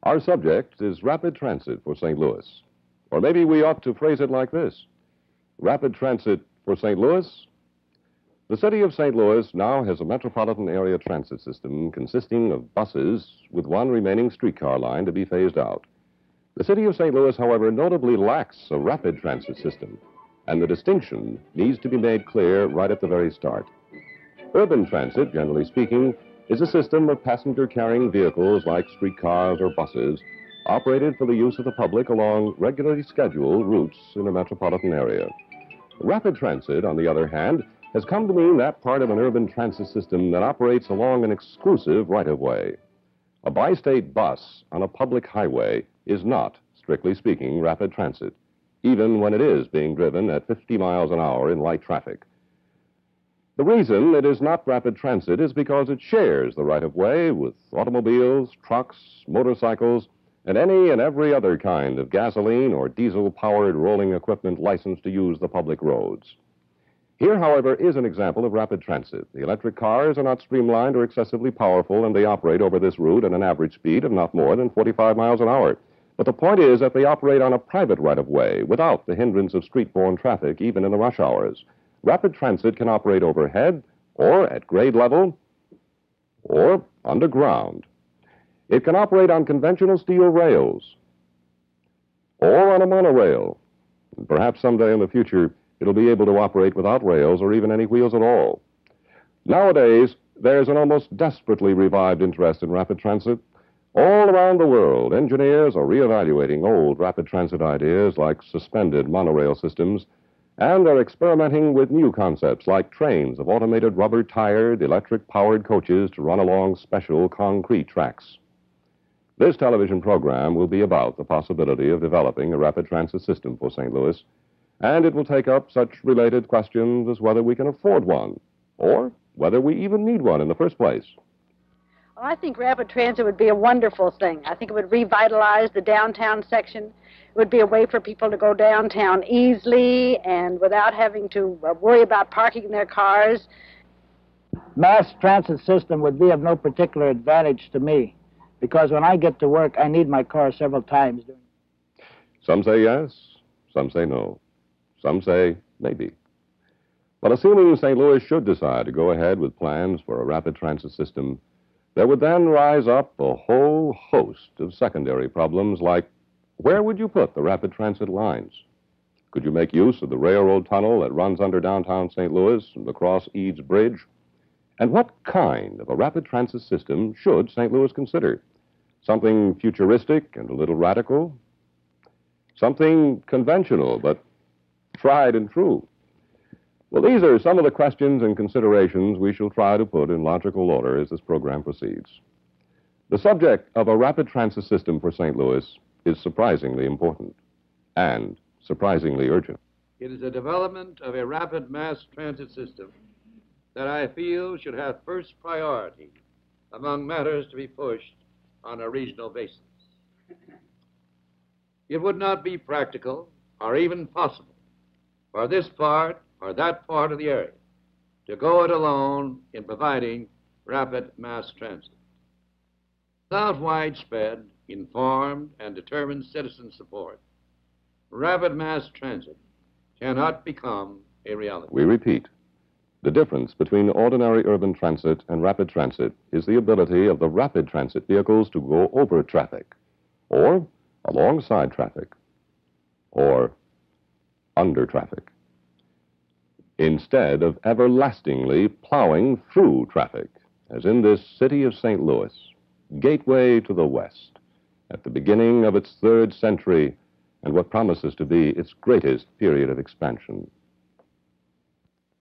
Our subject is rapid transit for St. Louis. Or maybe we ought to phrase it like this: rapid transit for St. Louis. The city of St. Louis now has a metropolitan area transit system consisting of buses with one remaining streetcar line to be phased out. The city of St. Louis, however, notably lacks a rapid transit system, and the distinction needs to be made clear right at the very start. Urban transit, generally speaking, is a system of passenger-carrying vehicles like streetcars or buses, operated for the use of the public along regularly scheduled routes in a metropolitan area. Rapid transit, on the other hand, has come to mean that part of an urban transit system that operates along an exclusive right-of-way. A bi-state bus on a public highway is not, strictly speaking, rapid transit, even when it is being driven at 50 miles an hour in light traffic. The reason it is not rapid transit is because it shares the right-of-way with automobiles, trucks, motorcycles, and any and every other kind of gasoline or diesel-powered rolling equipment licensed to use the public roads. Here, however, is an example of rapid transit. The electric cars are not streamlined or excessively powerful, and they operate over this route at an average speed of not more than 45 miles an hour. But the point is that they operate on a private right-of-way without the hindrance of street-borne traffic, even in the rush hours. Rapid transit can operate overhead, or at grade level, or underground. It can operate on conventional steel rails, or on a monorail. And perhaps someday in the future, it'll be able to operate without rails or even any wheels at all. Nowadays, there's an almost desperately revived interest in rapid transit. All around the world, engineers are reevaluating old rapid transit ideas like suspended monorail systems, and they're experimenting with new concepts like trains of automated rubber-tired, electric-powered coaches to run along special concrete tracks. This television program will be about the possibility of developing a rapid transit system for St. Louis, and it will take up such related questions as whether we can afford one, or whether we even need one in the first place. Well, I think rapid transit would be a wonderful thing. I think it would revitalize the downtown section. It would be a way for people to go downtown easily and without having to worry about parking their cars. Mass transit system would be of no particular advantage to me, because when I get to work, I need my car several times. Some say yes, some say no. Some say maybe. But assuming St. Louis should decide to go ahead with plans for a rapid transit system, there would then rise up a whole host of secondary problems like, where would you put the rapid transit lines? Could you make use of the railroad tunnel that runs under downtown St. Louis and across Eads Bridge? And what kind of a rapid transit system should St. Louis consider? Something futuristic and a little radical? Something conventional but tried and true? Well, these are some of the questions and considerations we shall try to put in logical order as this program proceeds. The subject of a rapid transit system for St. Louis is surprisingly important and surprisingly urgent. It is the development of a rapid mass transit system that I feel should have first priority among matters to be pushed on a regional basis. It would not be practical or even possible for this part or that part of the area to go it alone in providing rapid mass transit. Without widespread, informed, and determined citizen support, rapid mass transit cannot become a reality. We repeat, the difference between ordinary urban transit and rapid transit is the ability of the rapid transit vehicles to go over traffic, or alongside traffic, or under traffic, instead of everlastingly plowing through traffic, as in this city of St. Louis, gateway to the West, at the beginning of its 3rd century and what promises to be its greatest period of expansion.